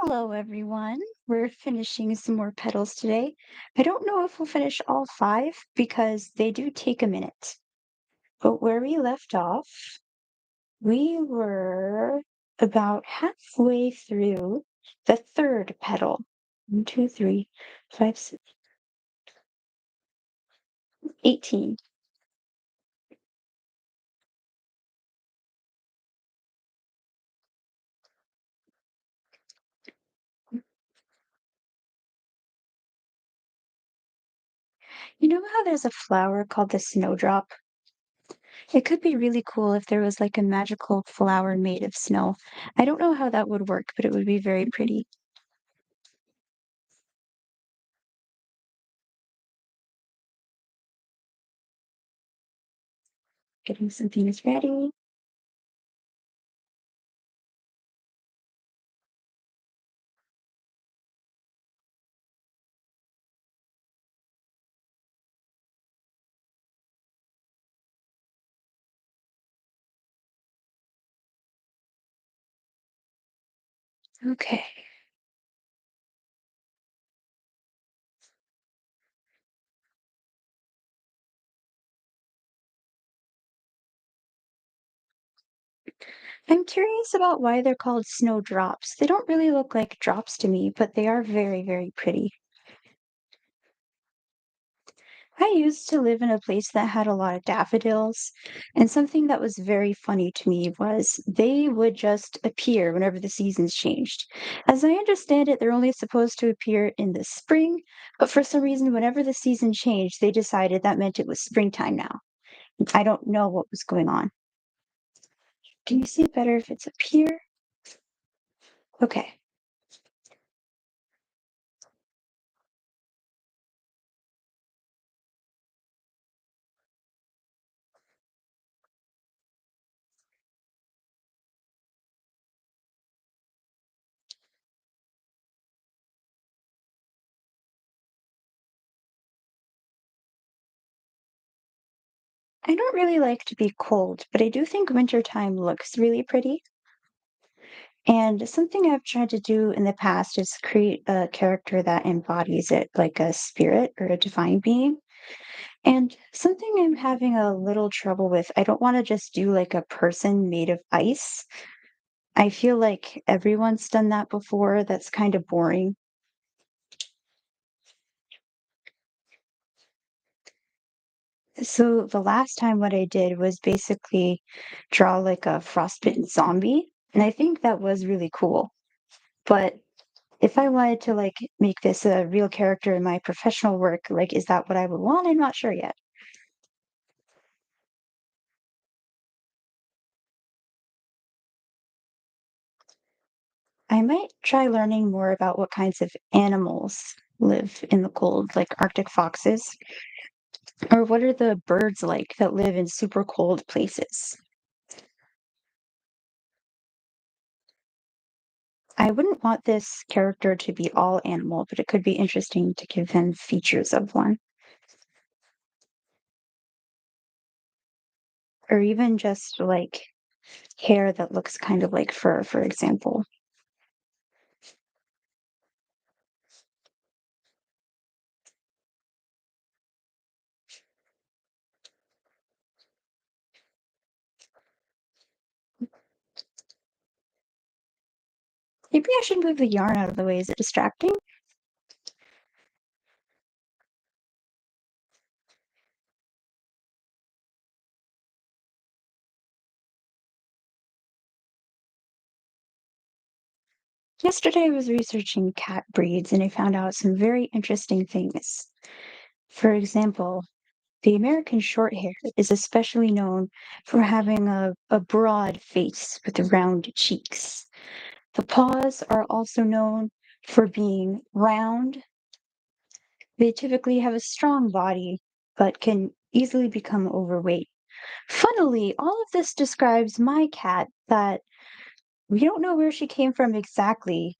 Hello, everyone. We're finishing some more petals today. I don't know if we'll finish all five because they do take a minute. But where we left off, we were about halfway through the third petal. 1, 2, 3, 5, 6, 18. You know how there's a flower called the snowdrop? It could be really cool if there was like a magical flower made of snow. I don't know how that would work, but it would be very pretty. Getting some things ready. Okay. I'm curious about why they're called snowdrops. They don't really look like drops to me, but they are very, very pretty. I used to live in a place that had a lot of daffodils, and something that was very funny to me was they would just appear whenever the seasons changed. As I understand it, they're only supposed to appear in the spring, but for some reason, whenever the season changed, they decided that meant it was springtime now. I don't know what was going on. Can you see it better if it's up here? Okay. I don't really like to be cold, but I do think wintertime looks really pretty. And something I've tried to do in the past is create a character that embodies it, like a spirit or a divine being. And something I'm having a little trouble with, I don't want to just do like a person made of ice. I feel like everyone's done that before. That's kind of boring. So the last time what I did was basically draw like a frostbitten zombie. And I think that was really cool. But if I wanted to, like, make this a real character in my professional work, like, is that what I would want? I'm not sure yet. I might try learning more about what kinds of animals live in the cold, like Arctic foxes, or what are the birds like that live in super cold places? I wouldn't want this character to be all animal, but it could be interesting to give them features of one, or even just like hair that looks kind of like fur, for example. Maybe I should move the yarn out of the way. Is it distracting? Yesterday, I was researching cat breeds and I found out some very interesting things. For example, the American Shorthair is especially known for having a broad face with round cheeks. The paws are also known for being round. They typically have a strong body, but can easily become overweight. Funnily, all of this describes my cat that we don't know where she came from exactly.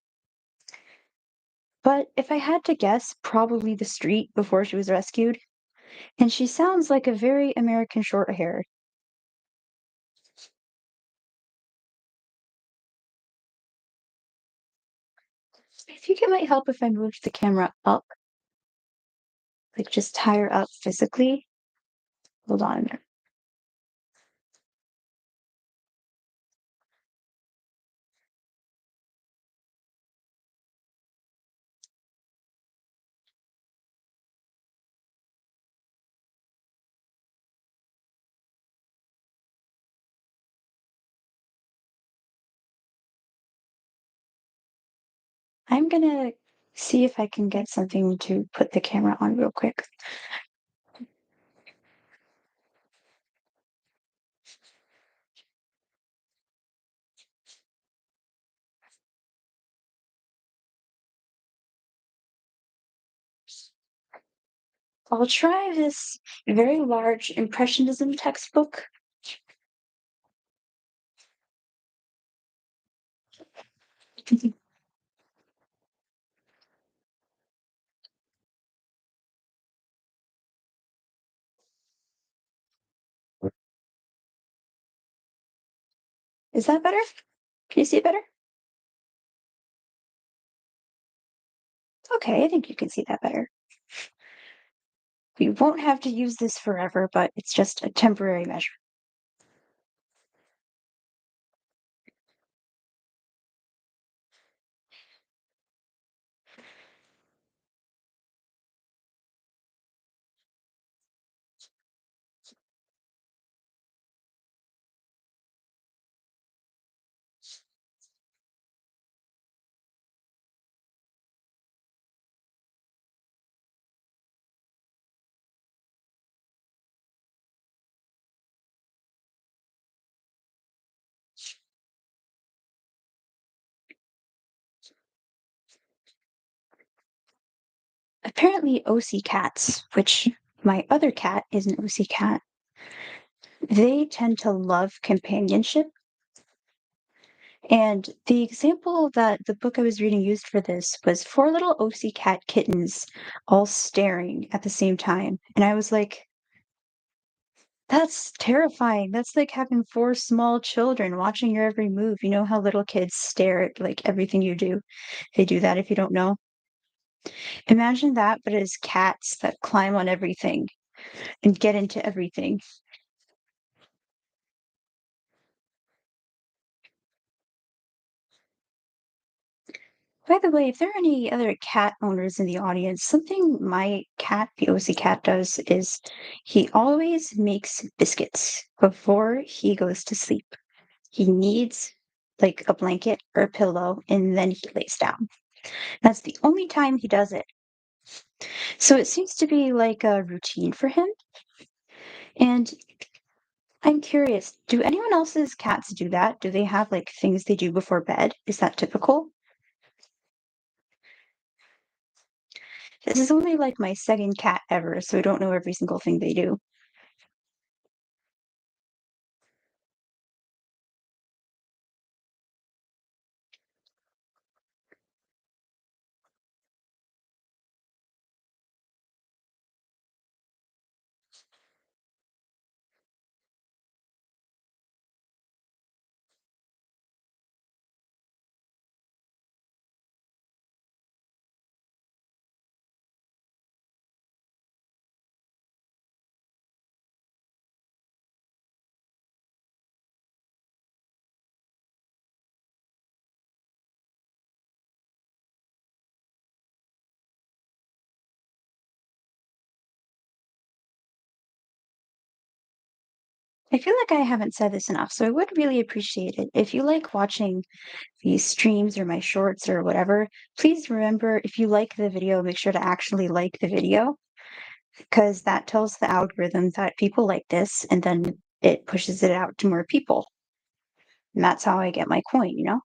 But if I had to guess, probably the street before she was rescued. And she sounds like a very American Shorthair. I think it might help if I moved the camera up, like just higher up physically. Hold on a minute. I'm gonna see if I can get something to put the camera on real quick. I'll try this very large Impressionism textbook. Is that better? Can you see it better? Okay, I think you can see that better. We won't have to use this forever, but it's just a temporary measure. Apparently, OC cats, which my other cat is an OC cat, they tend to love companionship. And the example that the book I was reading used for this was four little OC cat kittens all staring at the same time. And I was like, that's terrifying. That's like having four small children watching your every move. You know how little kids stare at like everything you do? They do that if you don't know. Imagine that, but as cats that climb on everything and get into everything. By the way, if there are any other cat owners in the audience, something my cat, the OC cat, does is he always makes biscuits before he goes to sleep. He needs like a blanket or a pillow, and then he lays down. That's the only time he does it. So it seems to be like a routine for him. And I'm curious, do anyone else's cats do that? Do they have like things they do before bed? Is that typical? This is only like my second cat ever, so I don't know every single thing they do. I feel like I haven't said this enough, so I would really appreciate it if you like watching these streams or my shorts or whatever. Please remember, if you like the video, make sure to actually like the video because that tells the algorithm that people like this and then it pushes it out to more people. And that's how I get my coin, you know?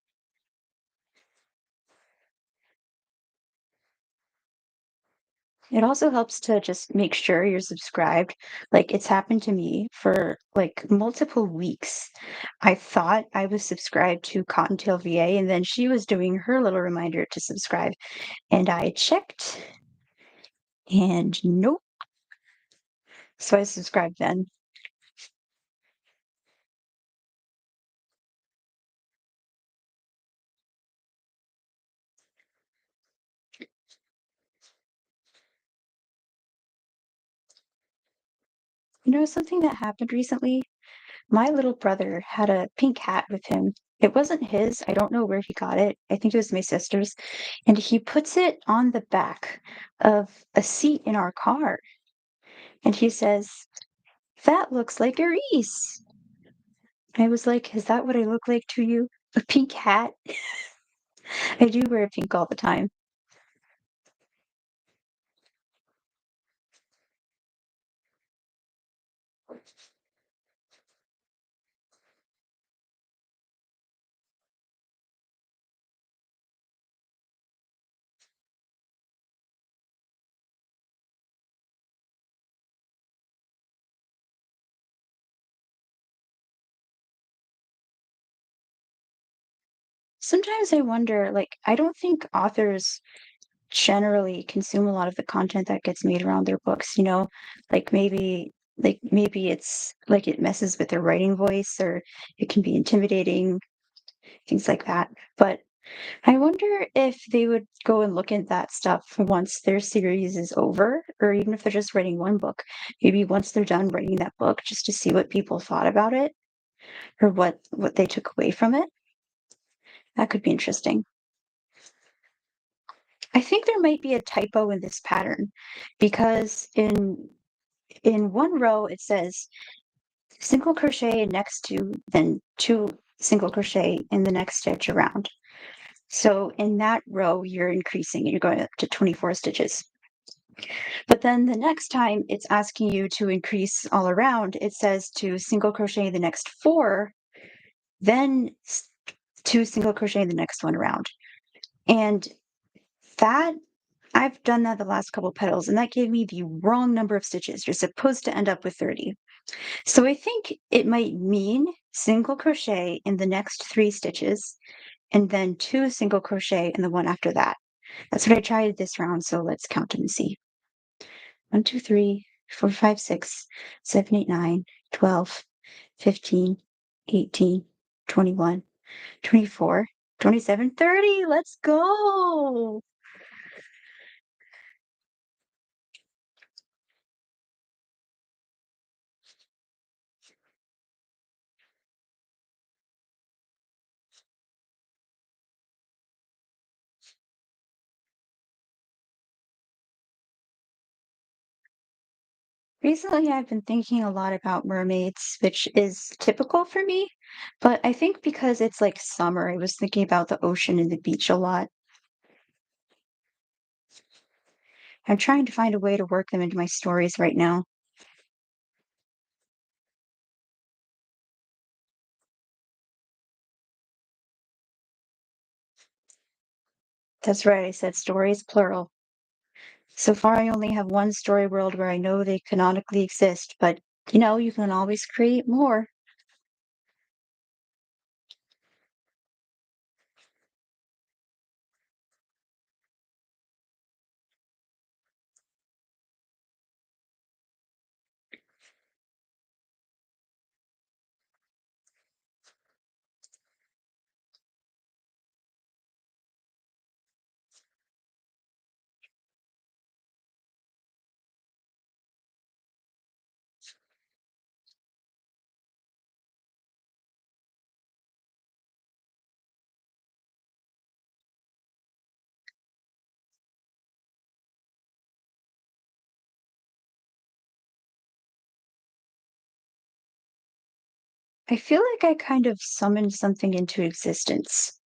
It also helps to just make sure you're subscribed. Like it's happened to me for like multiple weeks. I thought I was subscribed to Cottontail VA, and then she was doing her little reminder to subscribe. And I checked, and nope. So I subscribed then. Something that happened recently? My little brother had a pink hat with him. It wasn't his. I don't know where he got it. I think it was my sister's. And he puts it on the back of a seat in our car. And he says, "That looks like a Reese." I was like, "Is that what I look like to you? A pink hat?" I do wear pink all the time. Sometimes I wonder, like, I don't think authors generally consume a lot of the content that gets made around their books. Like maybe it's like it messes with their writing voice or it can be intimidating, things like that. But I wonder if they would go and look at that stuff once their series is over, or even if they're just writing one book, maybe once they're done writing that book, just to see what people thought about it or what they took away from it. That could be interesting. I think there might be a typo in this pattern because in one row it says single crochet next to then two single crochet in the next stitch around. So in that row you're increasing and you're going up to 24 stitches. But then the next time it's asking you to increase all around, it says to single crochet the next four, then two single crochet the next one around. And that I've done that the last couple petals, and that gave me the wrong number of stitches. You're supposed to end up with 30. So I think it might mean single crochet in the next 3 stitches, and then 2 single crochet in the one after that. That's what I tried this round, so let's count them and see. 1, 2, 3, 4, 5, 6, 7, 8, 9, 12, 15, 18, 21, 24, 27, 30. Let's go! Recently, I've been thinking a lot about mermaids, which is typical for me, but I think because it's like summer, I was thinking about the ocean and the beach a lot. I'm trying to find a way to work them into my stories right now. That's right, I said stories plural. So far, I only have one story world where I know they canonically exist, but you can always create more. I feel like I kind of summoned something into existence.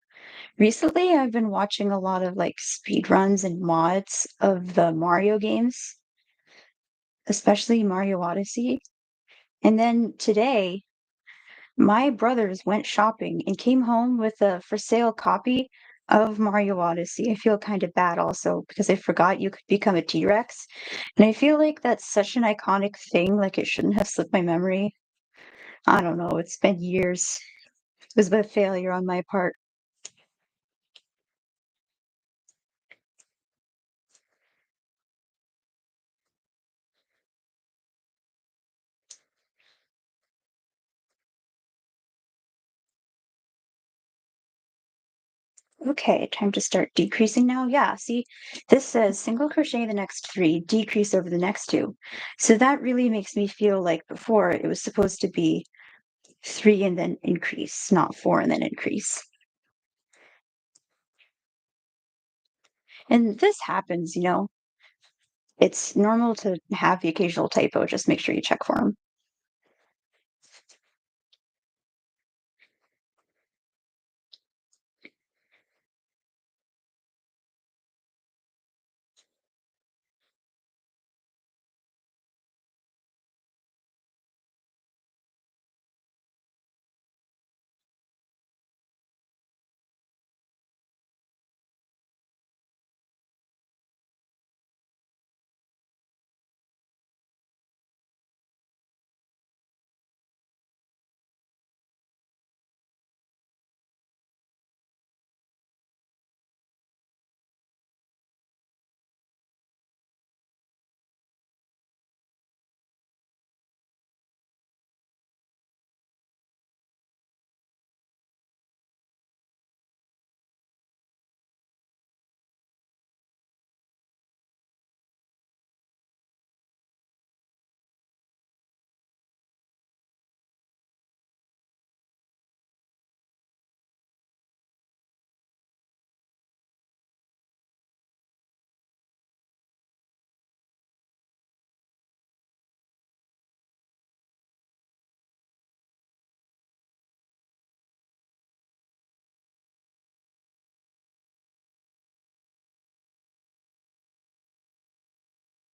Recently, I've been watching a lot of like speed runs and mods of the Mario games, especially Mario Odyssey. And then today, my brothers went shopping and came home with a for sale copy of Mario Odyssey. I feel kind of bad also because I forgot you could become a T-Rex. And I feel like that's such an iconic thing, like it shouldn't have slipped my memory. I don't know, it's been years. It was a failure on my part. Okay, time to start decreasing now. Yeah, see, this says single crochet the next three, decrease over the next two. So that really makes me feel like before it was supposed to be three and then increase, not four and then increase. And this happens, it's normal to have the occasional typo. Just make sure you check for them.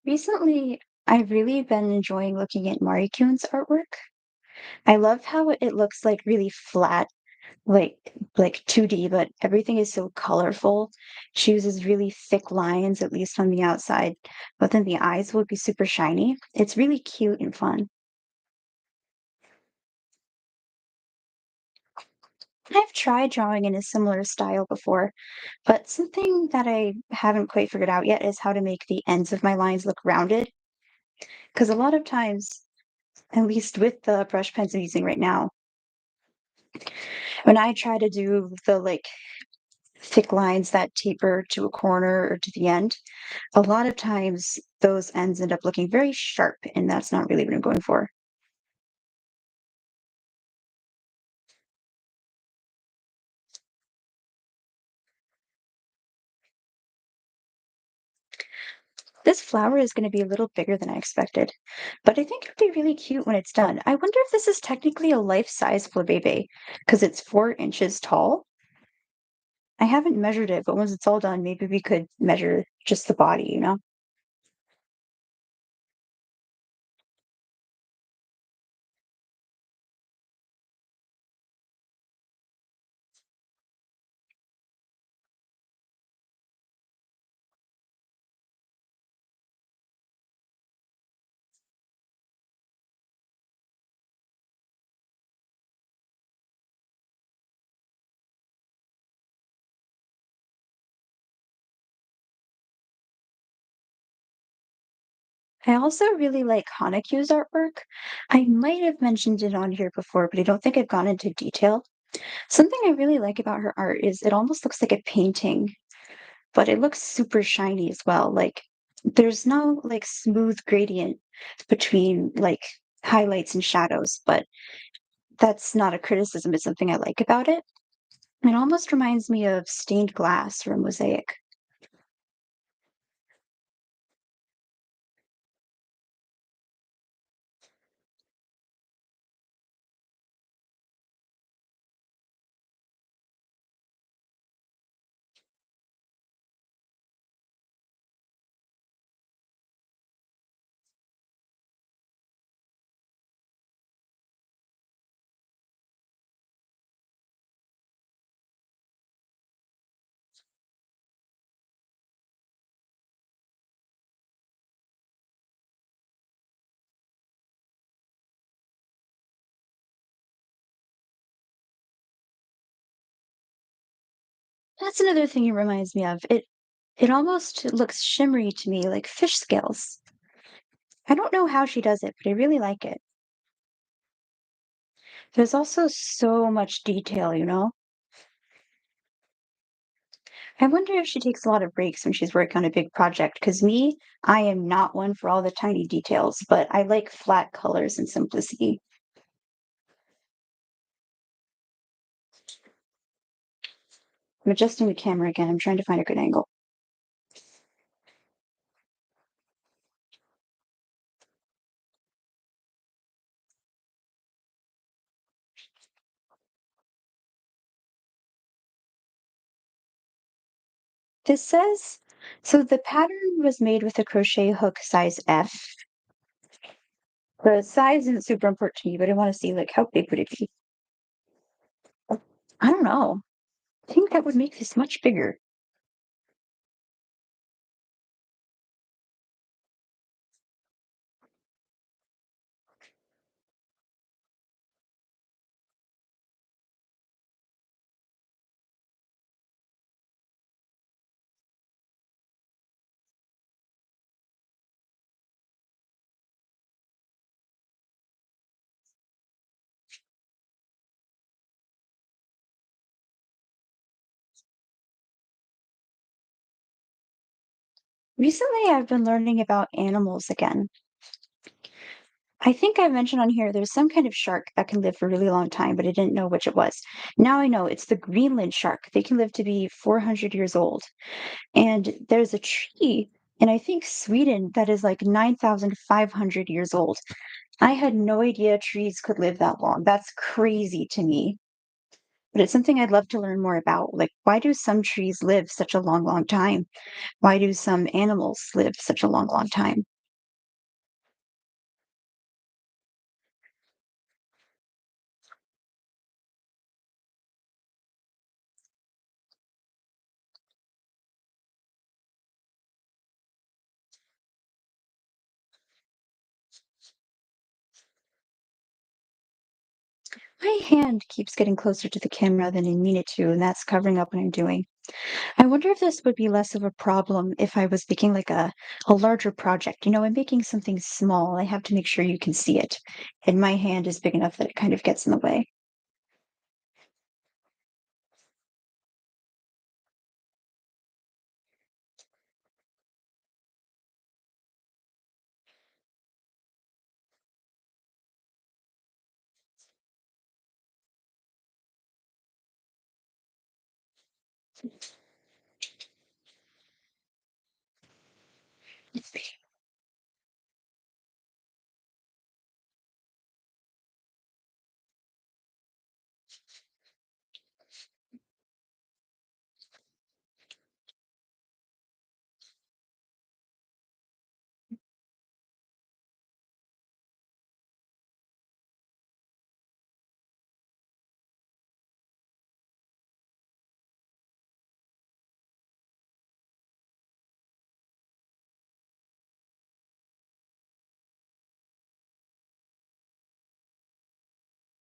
Recently, I've really been enjoying looking at Mariku's artwork. I love how it looks like really flat, like 2D, but everything is so colorful. She uses really thick lines, at least on the outside, but then the eyes will be super shiny. It's really cute and fun. I've tried drawing in a similar style before, but something that I haven't quite figured out yet is how to make the ends of my lines look rounded. Because a lot of times, at least with the brush pens I'm using right now, when I try to do the thick lines that taper to a corner or to the end, a lot of times those ends end up looking very sharp, and that's not really what I'm going for. This flower is going to be a little bigger than I expected, but I think it'll be really cute when it's done. I wonder if this is technically a life-size Flabebe because it's 4 inches tall. I haven't measured it, but once it's all done, maybe we could measure just the body. I also really like Hanaku's artwork. I might have mentioned it on here before, but I don't think I've gone into detail. Something I really like about her art is it almost looks like a painting, but it looks super shiny as well. Like there's no smooth gradient between highlights and shadows, but that's not a criticism. It's something I like about it. It almost reminds me of stained glass or a mosaic. That's another thing it reminds me of. It almost looks shimmery to me, like fish scales. I don't know how she does it, but I really like it. There's also so much detail. I wonder if she takes a lot of breaks when she's working on a big project. Because me, I am not one for all the tiny details, but I like flat colors and simplicity. I'm adjusting the camera again. I'm trying to find a good angle. This says, so the pattern was made with a crochet hook size F. The size isn't super important to me, but I want to see like how big would it be? I don't know. I think that would make this much bigger. Recently, I've been learning about animals again. I think I mentioned on here there's some kind of shark that can live for a really long time, but I didn't know which it was. Now I know it's the Greenland shark. They can live to be 400 years old. And there's a tree in, I think, Sweden that is like 9,500 years old. I had no idea trees could live that long. That's crazy to me. But it's something I'd love to learn more about. Like, why do some trees live such a long, long time? Why do some animals live such a long, long time? My hand keeps getting closer to the camera than I mean it to, and that's covering up what I'm doing. I wonder if this would be less of a problem if I was making like a larger project. I'm making something small. I have to make sure you can see it. And my hand is big enough that it kind of gets in the way.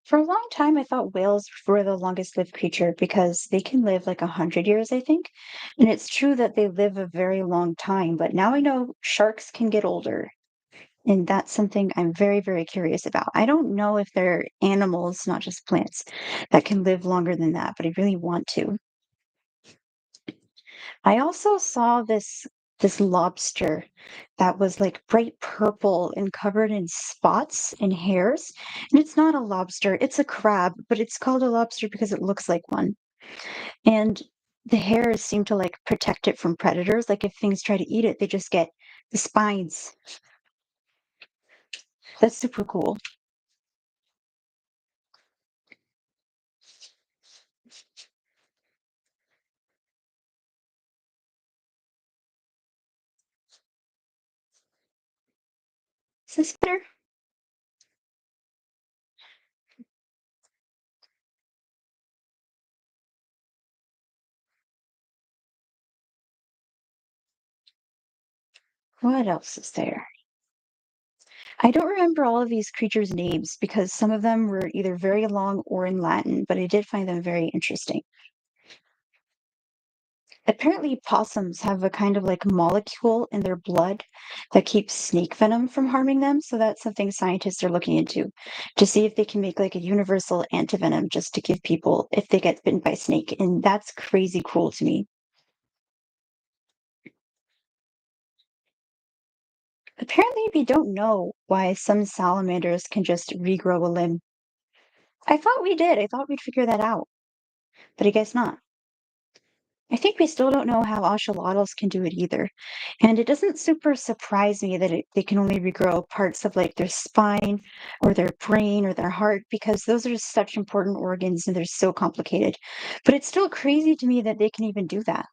For a long time, I thought whales were the longest lived creature because they can live like 100 years, I think. And it's true that they live a very long time, but now I know sharks can get older. And that's something I'm very, very curious about. I don't know if there are animals, not just plants, that can live longer than that, but I really want to. I also saw this lobster that was like bright purple and covered in spots and hairs. And it's not a lobster, it's a crab, but it's called a lobster because it looks like one. And the hairs seem to like protect it from predators. Like if things try to eat it, they just get the spines. That's super cool. Is this better? What else is there? I don't remember all of these creatures' names because some of them were either very long or in Latin, but I did find them very interesting. Apparently, possums have a kind of like molecule in their blood that keeps snake venom from harming them. So that's something scientists are looking into to see if they can make like a universal antivenom just to give people if they get bitten by a snake. And that's crazy cool to me. Apparently, we don't know why some salamanders can just regrow a limb. I thought we did. I thought we'd figure that out, but I guess not. I think we still don't know how axolotls can do it either. And it doesn't super surprise me that they can only regrow parts of like their spine or their brain or their heart because those are such important organs and they're so complicated. But it's still crazy to me that they can even do that.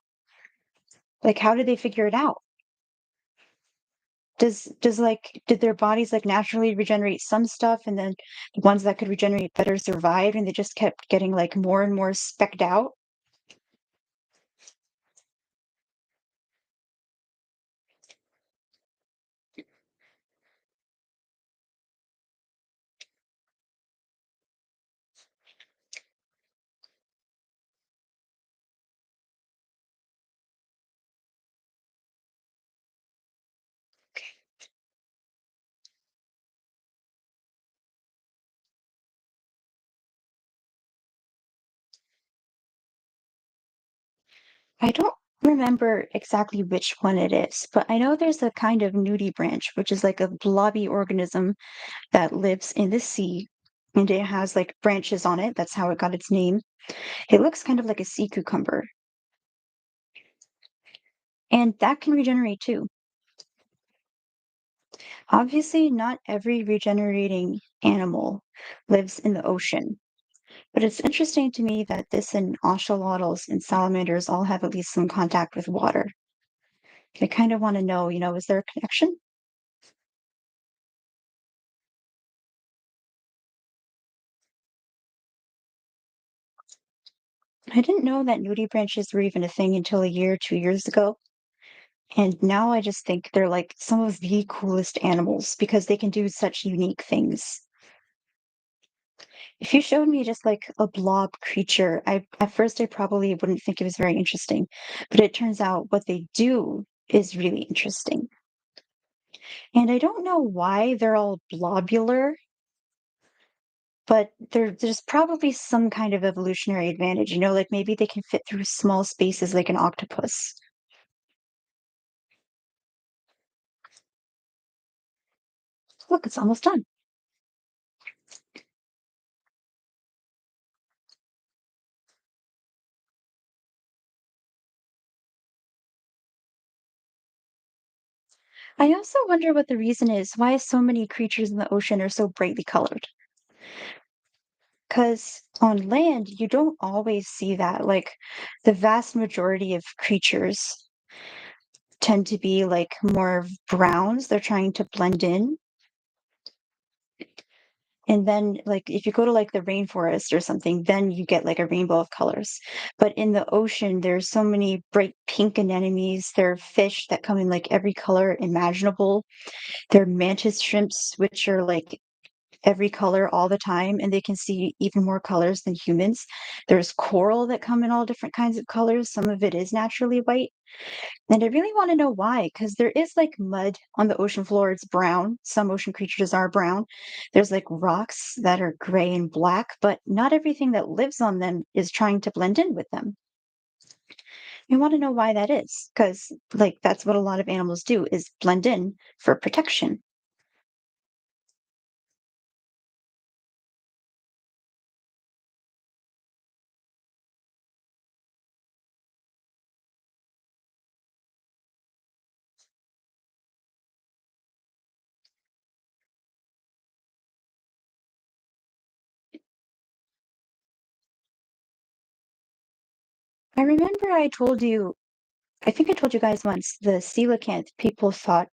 Like, how did they figure it out? Does like did their bodies like naturally regenerate some stuff and then the ones that could regenerate better survived and they just kept getting like more and more specked out? I don't remember exactly which one it is, but I know there's a kind of nudibranch, which is like a blobby organism that lives in the sea, and it has like branches on it. That's how it got its name. It looks kind of like a sea cucumber, and that can regenerate too. Obviously, not every regenerating animal lives in the ocean, but it's interesting to me that this and axolotls and salamanders all have at least some contact with water. I kind of want to know, is there a connection? I didn't know that nudie branches were even a thing until a year, 2 years ago. And now I just think they're like some of the coolest animals because they can do such unique things. If you showed me just like a blob creature, at first I probably wouldn't think it was very interesting, but it turns out what they do is really interesting. And I don't know why they're all blobular, but there's probably some kind of evolutionary advantage, like maybe they can fit through small spaces like an octopus. Look, it's almost done. I also wonder what the reason is why so many creatures in the ocean are so brightly colored. Because on land, you don't always see that. Like the vast majority of creatures tend to be like more of browns. They're trying to blend in. And then, like, if you go to like the rainforest or something, then you get like a rainbow of colors. But in the ocean, there's so many bright pink anemones. There are fish that come in like every color imaginable. There are mantis shrimps, which are like every color all the time, and they can see even more colors than humans. There's coral that come in all different kinds of colors. Some of it is naturally white. And I really want to know why, because there is like mud on the ocean floor. It's brown. Some ocean creatures are brown. There's like rocks that are gray and black, but not everything that lives on them is trying to blend in with them. I want to know why that is, because like that's what a lot of animals do is blend in for protection. I remember I think I told you guys once, the coelacanth people thought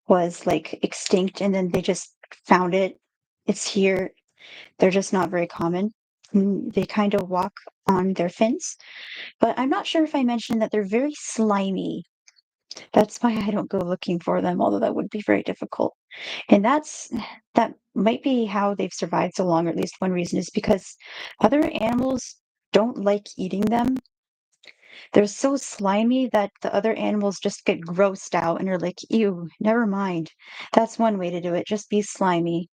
was like extinct and then they just found it. It's here. They're just not very common. They kind of walk on their fins, but I'm not sure if I mentioned that they're very slimy. That's why I don't go looking for them, although that would be very difficult. And that might be how they've survived so long, or at least one reason is because other animals don't like eating them. They're so slimy that the other animals just get grossed out and are like, ew, never mind. That's one way to do it. Just be slimy.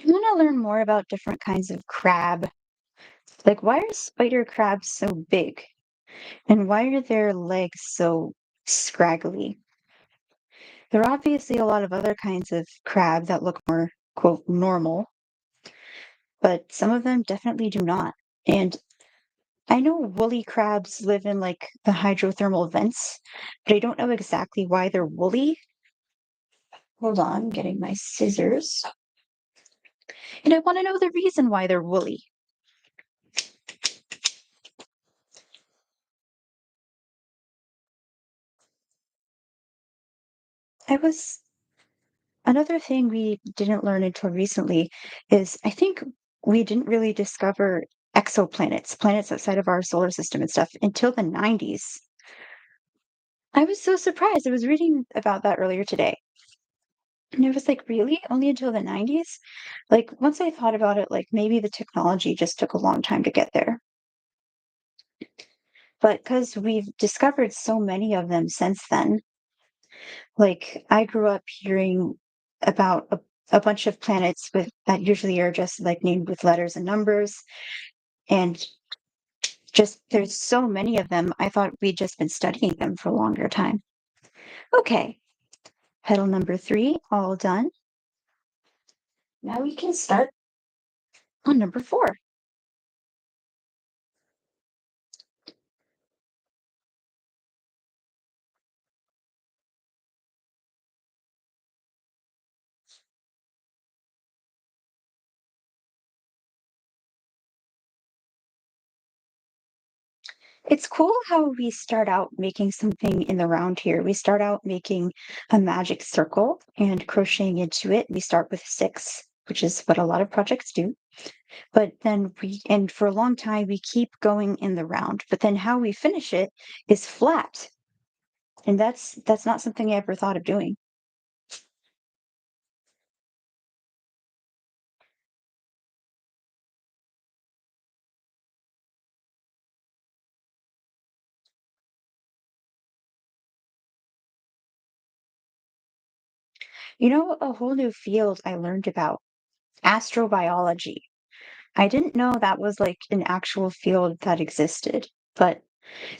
I want to learn more about different kinds of crab. Like, why are spider crabs so big? And why are their legs so scraggly? There are obviously a lot of other kinds of crab that look more, quote, normal, but some of them definitely do not. And I know woolly crabs live in like the hydrothermal vents, but I don't know exactly why they're woolly. Hold on, I'm getting my scissors. And I want to know the reason why they're woolly. I was Another thing we didn't learn until recently is I think we didn't really discover exoplanets, planets outside of our solar system and stuff until the 90s. I was so surprised. I was reading about that earlier today. And I was like, really? Only until the 90s? Like, once I thought about it, like maybe the technology just took a long time to get there. But because we've discovered so many of them since then, like I grew up hearing about a bunch of planets with that usually are just like named with letters and numbers. And just there's so many of them. I thought we'd just been studying them for a longer time. Okay, petal number 3, all done. Now we can start on number 4. It's cool how we start out making something in the round here. We start out making a magic circle and crocheting into it. We start with 6, which is what a lot of projects do. But then and for a long time, we keep going in the round. But then how we finish it is flat. And that's not something I ever thought of doing. You know, a whole new field I learned about astrobiology. I didn't know that was like an actual field that existed, but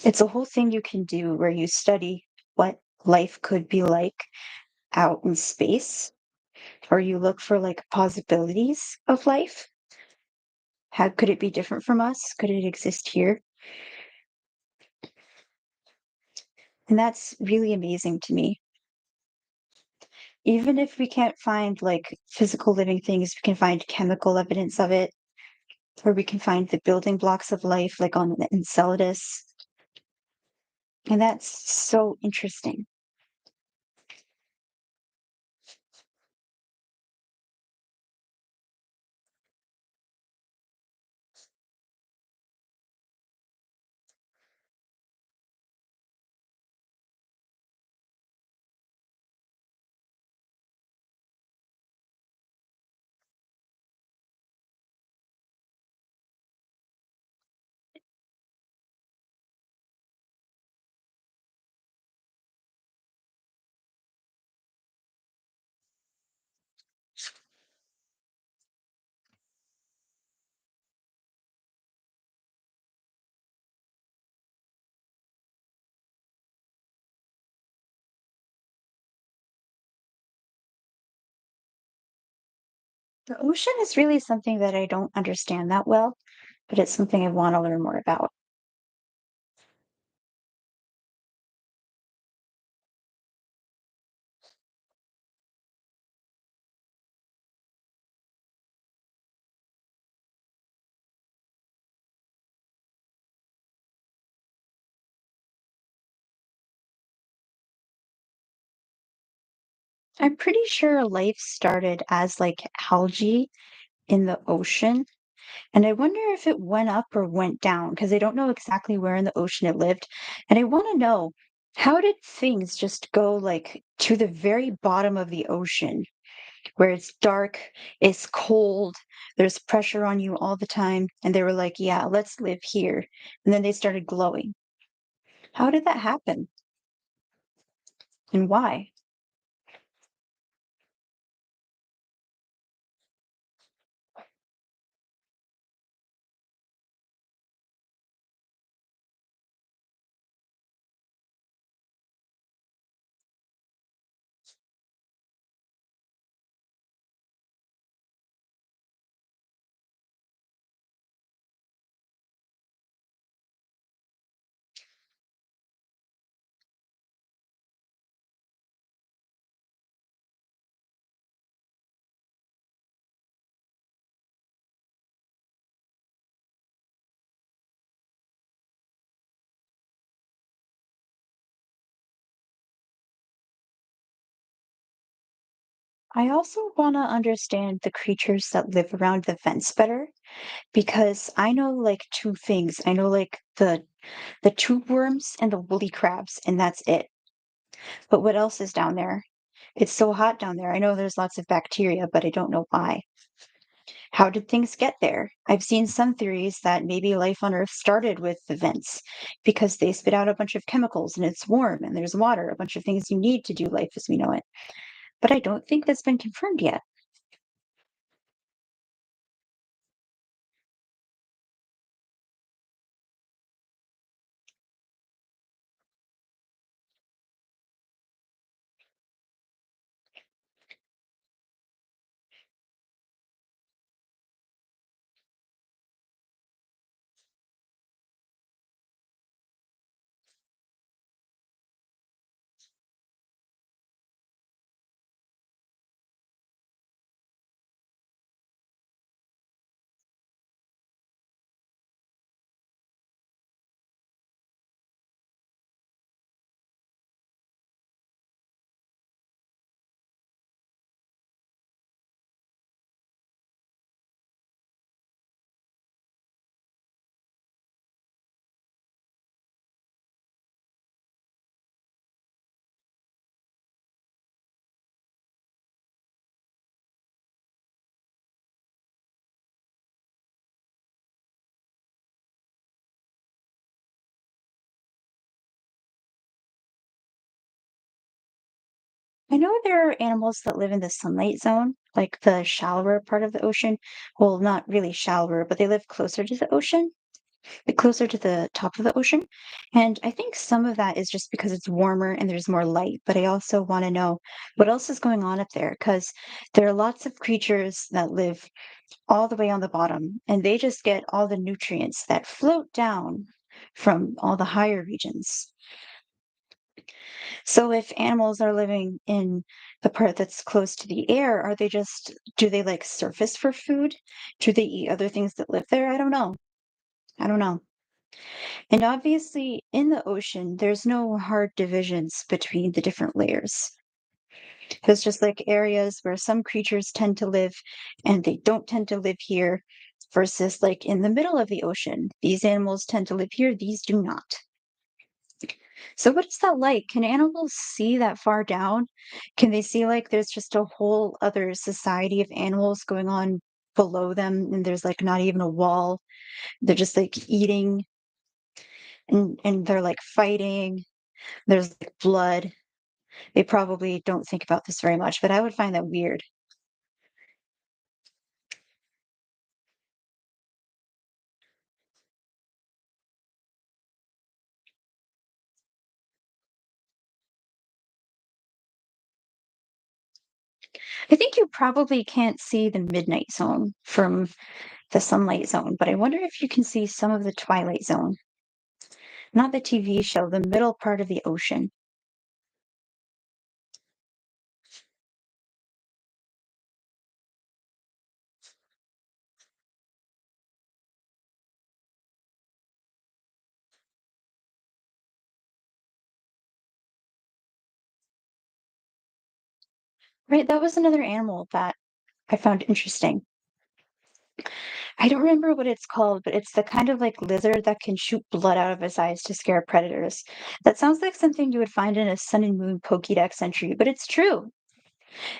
it's a whole thing you can do where you study what life could be like out in space, or you look for like possibilities of life. How could it be different from us? Could it exist here? And that's really amazing to me. Even if we can't find like physical living things, we can find chemical evidence of it, or we can find the building blocks of life, like on Enceladus. And that's so interesting. The ocean is really something that I don't understand that well, but it's something I want to learn more about. I'm pretty sure life started as like algae in the ocean, and I wonder if it went up or went down because I don't know exactly where in the ocean it lived. And I want to know how did things just go like to the very bottom of the ocean where it's dark, it's cold, there's pressure on you all the time, and they were like, "Yeah, let's live here." And then they started glowing. How did that happen and why? I also want to understand the creatures that live around the fence better because I know like two things. I know like the tube worms and the woolly crabs, and that's it. But what else is down there? It's so hot down there. I know there's lots of bacteria, but I don't know why. How did things get there? I've seen some theories that maybe life on Earth started with the vents because they spit out a bunch of chemicals and it's warm and there's water, a bunch of things you need to do life as we know it. But I don't think that's been confirmed yet. I know there are animals that live in the sunlight zone, like the shallower part of the ocean. Well, not really shallower, but they live closer to the ocean, like closer to the top of the ocean. And I think some of that is just because it's warmer and there's more light. But I also want to know what else is going on up there because there are lots of creatures that live all the way on the bottom and they just get all the nutrients that float down from all the higher regions. So if animals are living in the part that's close to the air, are they just do they like surface for food? Do they eat other things that live there? I don't know. I don't know. And obviously in the ocean, there's no hard divisions between the different layers. There's just like areas where some creatures tend to live and they don't tend to live here versus like in the middle of the ocean. These animals tend to live here, these do not. So what is that like? Can animals see that far down? Can they see like there's just a whole other society of animals going on below them and there's like not even a wall? They're just like eating and they're like fighting. There's like blood. They probably don't think about this very much, but I would find that weird. I think you probably can't see the midnight zone from the sunlight zone, but I wonder if you can see some of the twilight zone. Not the TV show, the middle part of the ocean. Right, that was another animal that I found interesting. I don't remember what it's called, but it's the kind of like lizard that can shoot blood out of its eyes to scare predators. That sounds like something you would find in a Sun and Moon Pokédex entry, but it's true.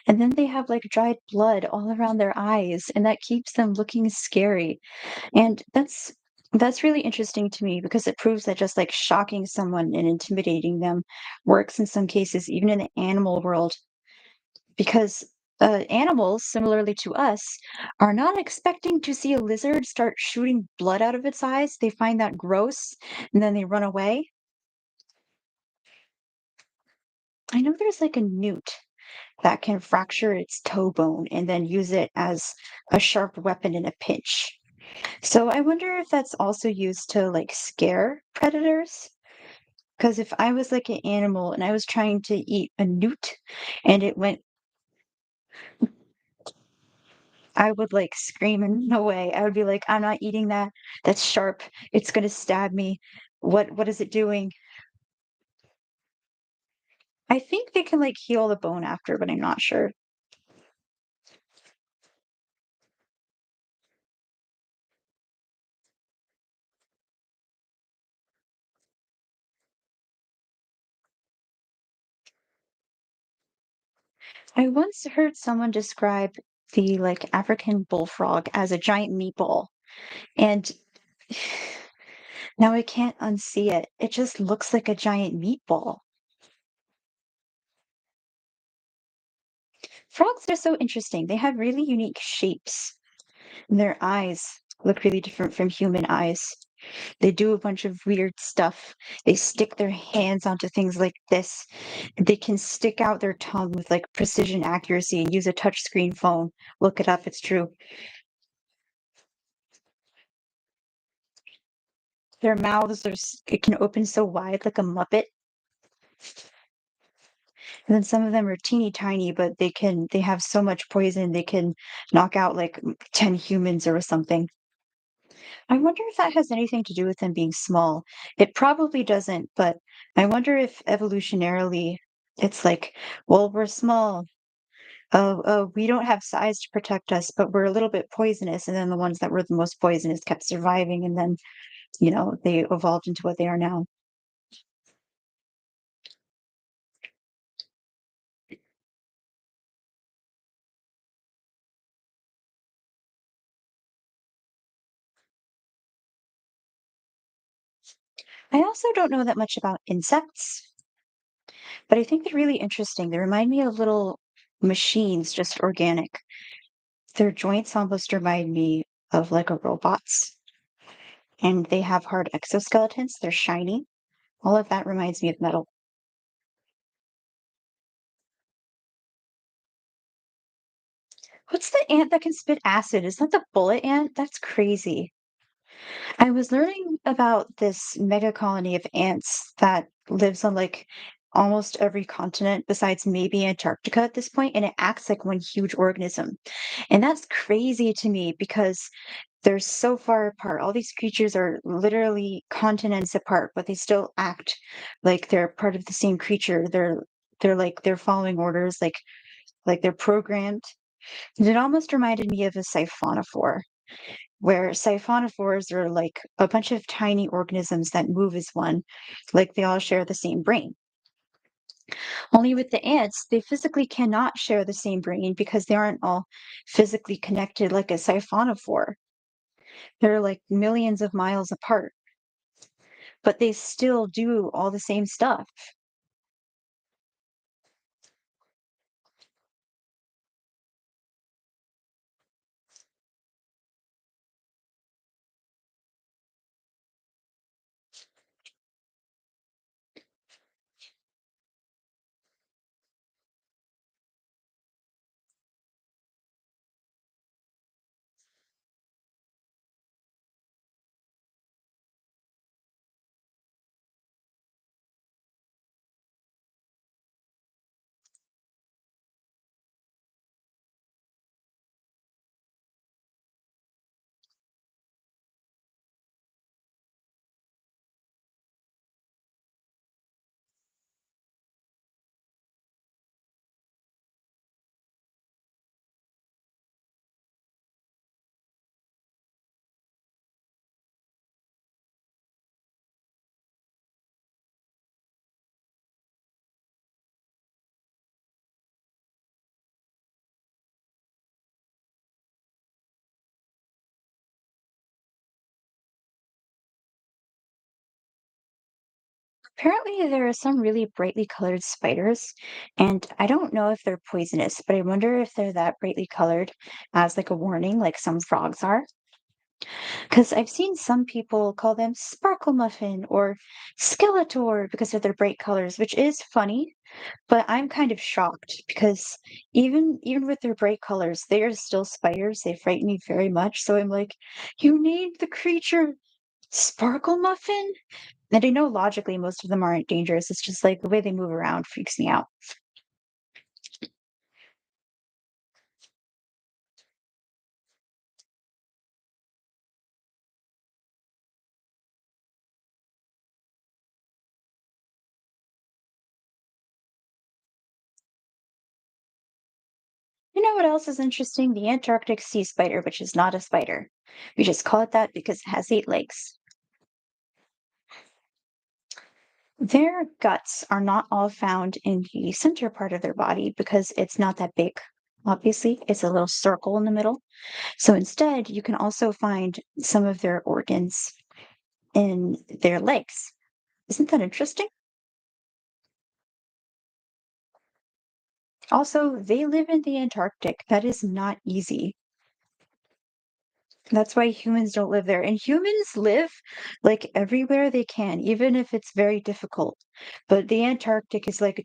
And then they have like dried blood all around their eyes, and that keeps them looking scary. And that's really interesting to me because it proves that just like shocking someone and intimidating them works in some cases, even in the animal world. Because animals, similarly to us, are not expecting to see a lizard start shooting blood out of its eyes. They find that gross and then they run away. I know there's like a newt that can fracture its toe bone and then use it as a sharp weapon in a pinch. So I wonder if that's also used to like scare predators. Because if I was like an animal and I was trying to eat a newt and it went I would, like, scream in a way. I would be like, "I'm not eating that. That's sharp. It's gonna stab me. What is it doing?" I think they can, like, heal the bone after, but I'm not sure. I once heard someone describe the African bullfrog as a giant meatball, and now I can't unsee it. It just looks like a giant meatball. Frogs are so interesting. They have really unique shapes. And their eyes look really different from human eyes. They do a bunch of weird stuff. They stick their hands onto things like this. They can stick out their tongue with precision accuracy and use a touchscreen phone. Look it up, it's true. Their mouths it can open so wide like a muppet. And then some of them are teeny tiny, but they have so much poison they can knock out 10 humans or something. I wonder if that has anything to do with them being small. It probably doesn't, but I wonder if evolutionarily it's well, we're small. Oh, we don't have size to protect us, but we're a little bit poisonous. And then the ones that were the most poisonous kept surviving, and then, they evolved into what they are now. I also don't know that much about insects, but I think they're really interesting. They remind me of little machines, just organic. Their joints almost remind me of like a robot's, and they have hard exoskeletons. They're shiny. All of that reminds me of metal. What's the ant that can spit acid? Is that the bullet ant? That's crazy. I was learning about this mega colony of ants that lives on almost every continent besides maybe Antarctica at this point, and it acts like one huge organism. And that's crazy to me because they're so far apart. All these creatures are literally continents apart, but they still act like they're part of the same creature. They're following orders, like they're programmed. And it almost reminded me of a siphonophore, where siphonophores are like a bunch of tiny organisms that move as one, like they all share the same brain. Only with the ants, they physically cannot share the same brain because they aren't all physically connected like a siphonophore. They're like millions of miles apart, but they still do all the same stuff. Apparently, there are some really brightly colored spiders, and I don't know if they're poisonous, but I wonder if they're that brightly colored as like a warning, like some frogs are. Because I've seen some people call them sparkle muffin or skeletor because of their bright colors, which is funny, but I'm kind of shocked because even with their bright colors, they are still spiders. They frighten me very much. So I'm like, you named the creature Sparkle Muffin? And I know logically most of them aren't dangerous. It's just like the way they move around freaks me out. You know what else is interesting? The Antarctic sea spider, which is not a spider. We just call it that because it has 8 legs. Their guts are not all found in the center part of their body because it's not that big. Obviously, it's a little circle in the middle. So instead, you can also find some of their organs in their legs. Isn't that interesting? Also, they live in the Antarctic. That is not easy. That's why humans don't live there. And humans live like everywhere they can, even if it's very difficult. But the Antarctic is like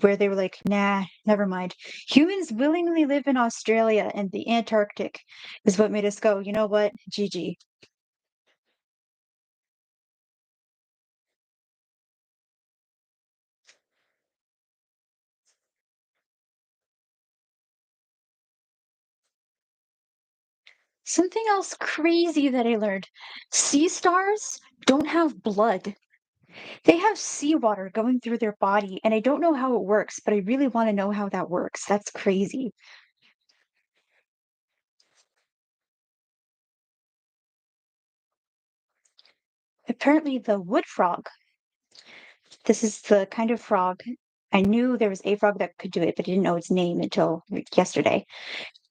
where they were like, nah, never mind. Humans willingly live in Australia, and the Antarctic is what made us go, you know what? GG. Something else crazy that I learned. Sea stars don't have blood. They have seawater going through their body, and I don't know how it works, but I really want to know how that works. That's crazy. Apparently, the wood frog, this is the kind of frog. I knew there was a frog that could do it, but I didn't know its name until like, yesterday.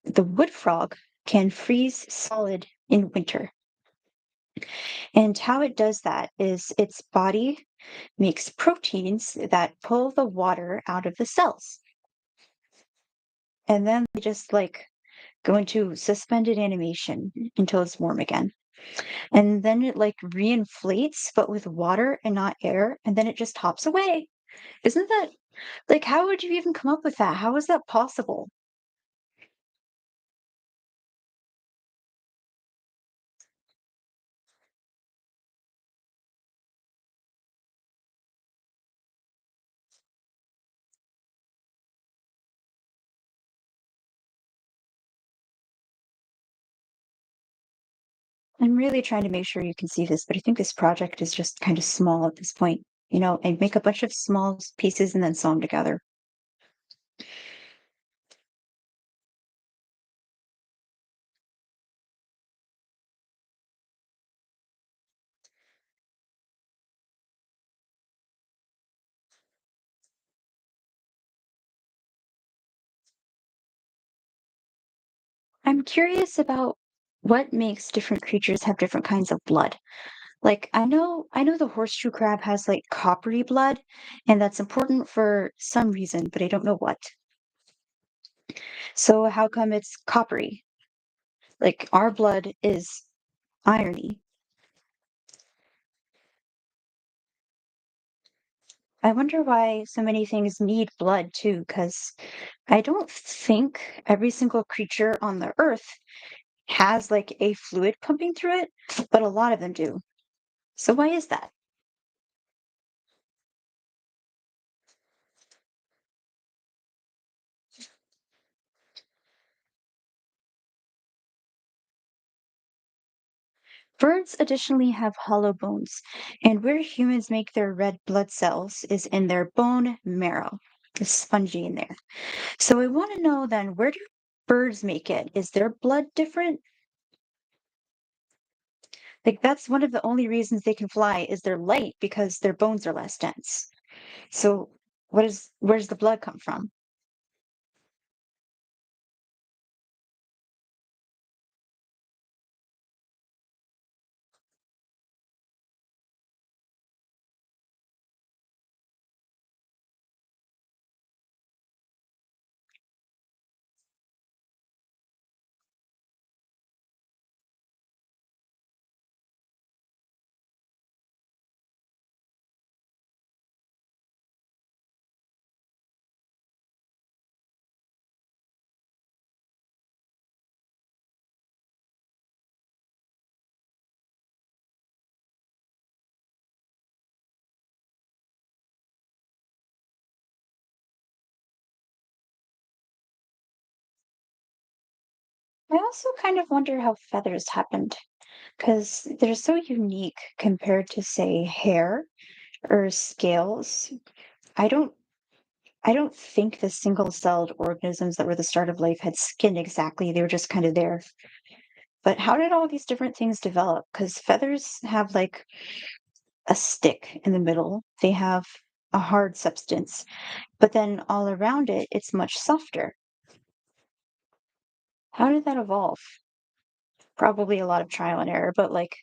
The wood frog can freeze solid in winter. And how it does that is its body makes proteins that pull the water out of the cells. And then they just like go into suspended animation until it's warm again. And then it like reinflates, but with water and not air, and then it just hops away. Isn't that like how would you even come up with that? How is that possible? I'm really trying to make sure you can see this, but I think this project is just kind of small at this point. I make a bunch of small pieces and then sew them together. I'm curious about what makes different creatures have different kinds of blood. Like I know the horseshoe crab has like coppery blood, and that's important for some reason, but I don't know what. So how come it's coppery? Like our blood is irony. I wonder why so many things need blood too, because I don't think every single creature on the earth has like a fluid pumping through it, but a lot of them do. So why is that? Birds additionally have hollow bones, and where humans make their red blood cells is in their bone marrow. It's spongy in there. So I want to know then, where do birds make it? Is their blood different? Like that's one of the only reasons they can fly is they're light because their bones are less dense. So where's the blood come from? I also kind of wonder how feathers happened because they're so unique compared to, say, hair or scales. I don't I don't think the single-celled organisms that were the start of life had skin exactly. They were just kind of there. But how did all these different things develop? Because feathers have like a stick in the middle. They have a hard substance, but then all around it, it's much softer. How did that evolve? Probably a lot of trial and error, but like,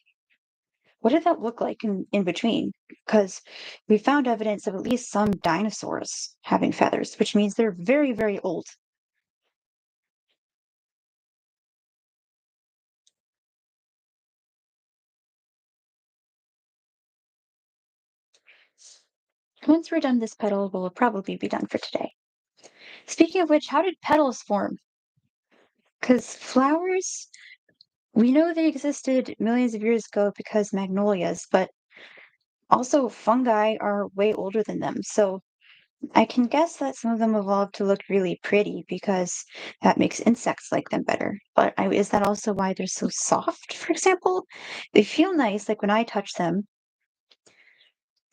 what did that look like in between? Because we found evidence of at least some dinosaurs having feathers, which means they're very, very old. Once we're done this petal, we'll probably be done for today. Speaking of which, how did petals form? Because flowers, we know they existed millions of years ago because magnolias, but also fungi are way older than them. So I can guess that some of them evolved to look really pretty because that makes insects like them better. But is that also why they're so soft, for example? They feel nice, like when I touch them.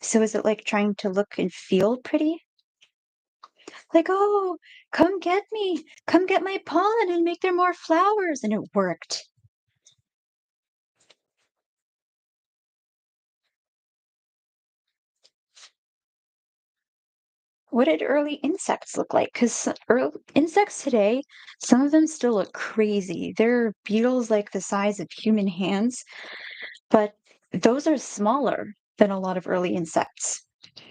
So is it like trying to look and feel pretty? Like, oh, come get me, come get my pollen and make there more flowers. And it worked. What did early insects look like? Because insects today, some of them still look crazy. They're beetles like the size of human hands, but those are smaller than a lot of early insects.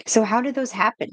So how did those happen?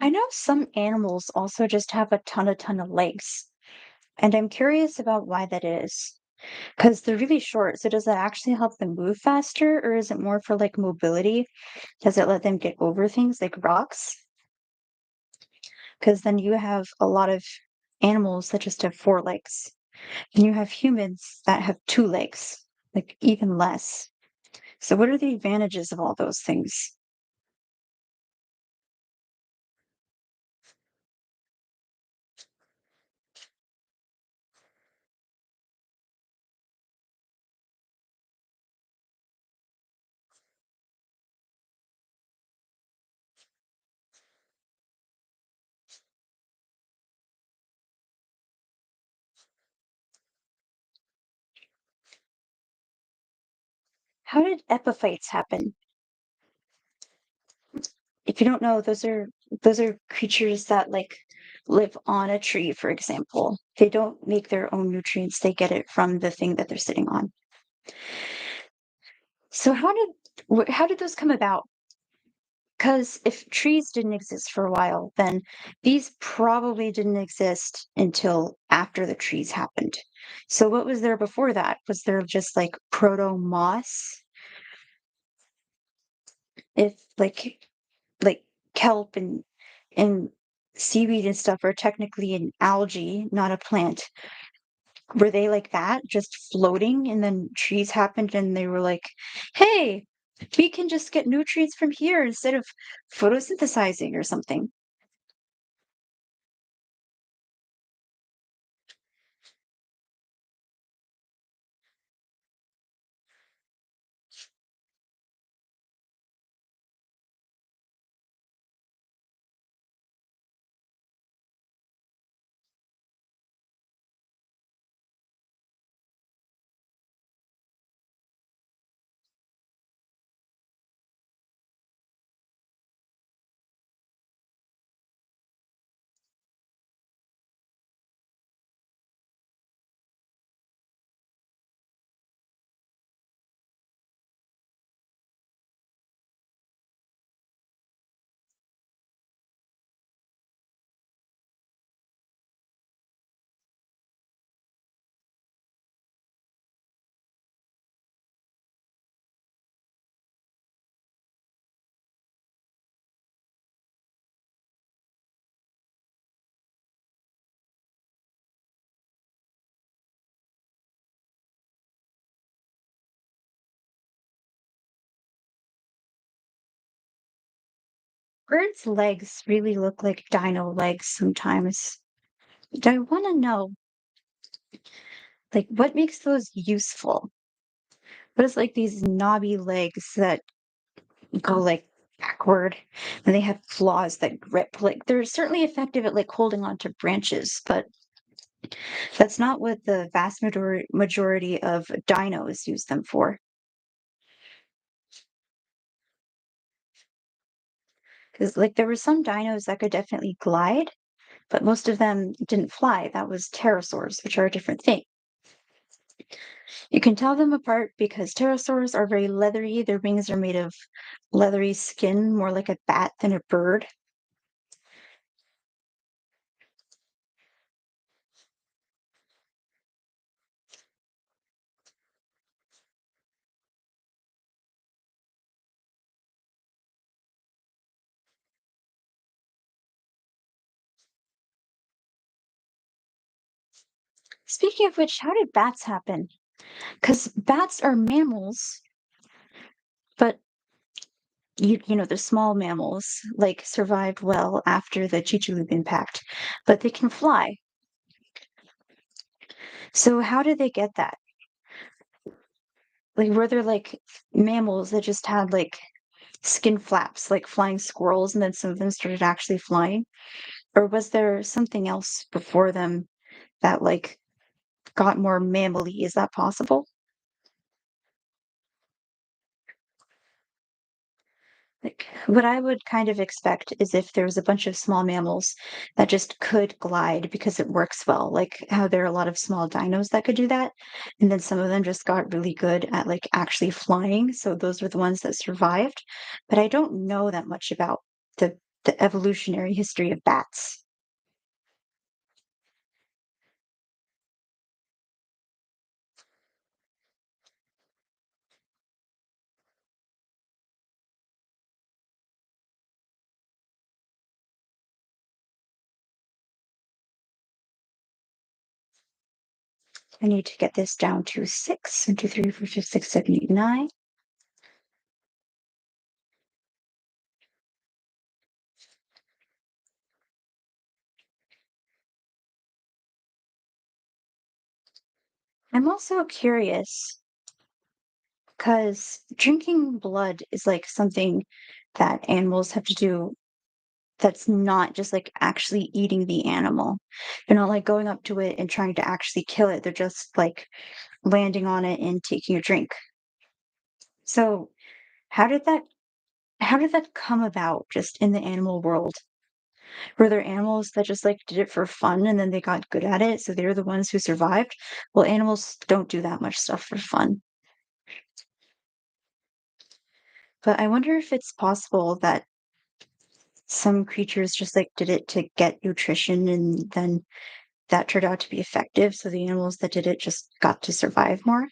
I know some animals also just have a ton of legs, and I'm curious about why that is. Because they're really short, so does that actually help them move faster, or is it more for like mobility? Does it let them get over things like rocks? Because then you have a lot of animals that just have four legs, and you have humans that have two legs, like even less. So, what are the advantages of all those things? How did epiphytes happen? If you don't know, those are creatures that like live on a tree, for example. They don't make their own nutrients, they get it from the thing that they're sitting on. So how did those come about? Because if trees didn't exist for a while, then these probably didn't exist until after the trees happened. So what was there before that? Was there just like proto moss? If like kelp and seaweed and stuff are technically an algae, not a plant. Were they like that, just floating, and then trees happened and they were like, "Hey, we can just get nutrients from here instead of photosynthesizing or something." Birds' legs really look like dino legs sometimes. I want to know, like, what makes those useful? What is like these knobby legs that go like backward and they have claws that grip? Like, they're certainly effective at like holding on to branches, but that's not what the vast majority of dinos use them for. Because like there were some dinos that could definitely glide, but most of them didn't fly. That was pterosaurs, which are a different thing. You can tell them apart because pterosaurs are very leathery. Their wings are made of leathery skin, more like a bat than a bird. Speaking of which, how did bats happen? Because bats are mammals, but the small mammals like survived well after the Chicxulub impact, but they can fly. So how did they get that? Like, were there like mammals that just had like skin flaps, like flying squirrels, and then some of them started actually flying? Or was there something else before them that like got more mammally? Is that possible? Like, what I would kind of expect is if there was a bunch of small mammals that just could glide because it works well, like how there are a lot of small dinos that could do that. And then some of them just got really good at like actually flying. So those were the ones that survived. But I don't know that much about the evolutionary history of bats. I need to get this down to six. 1, 2, 3, 4, 5, 6, 7, 8, 9. I'm also curious because drinking blood is like something that animals have to do that's not just like actually eating the animal. They're not like going up to it and trying to actually kill it. They're just like landing on it and taking a drink. So how did that how did that come about just in the animal world? Were there animals that just like did it for fun and then they got good at it, so they're the ones who survived? Well, animals don't do that much stuff for fun. But I wonder if it's possible that some creatures just like did it to get nutrition and then that turned out to be effective. So the animals that did it just got to survive more.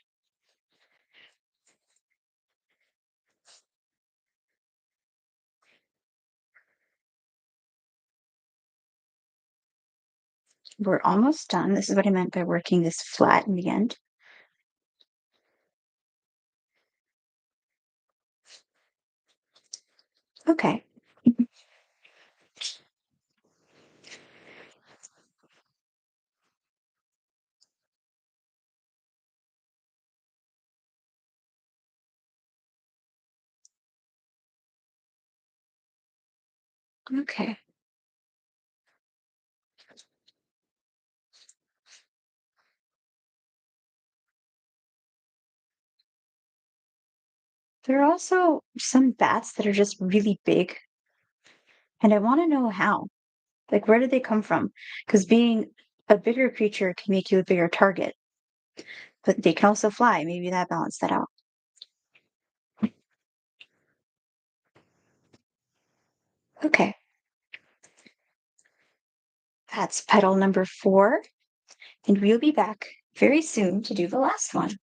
We're almost done. This is what I meant by working this flat in the end. Okay. Okay. There are also some bats that are just really big, and I want to know how. Like, where did they come from? Because being a bigger creature can make you a bigger target, but they can also fly. Maybe that balanced that out. Okay. That's petal number 4, and we'll be back very soon to do the last one.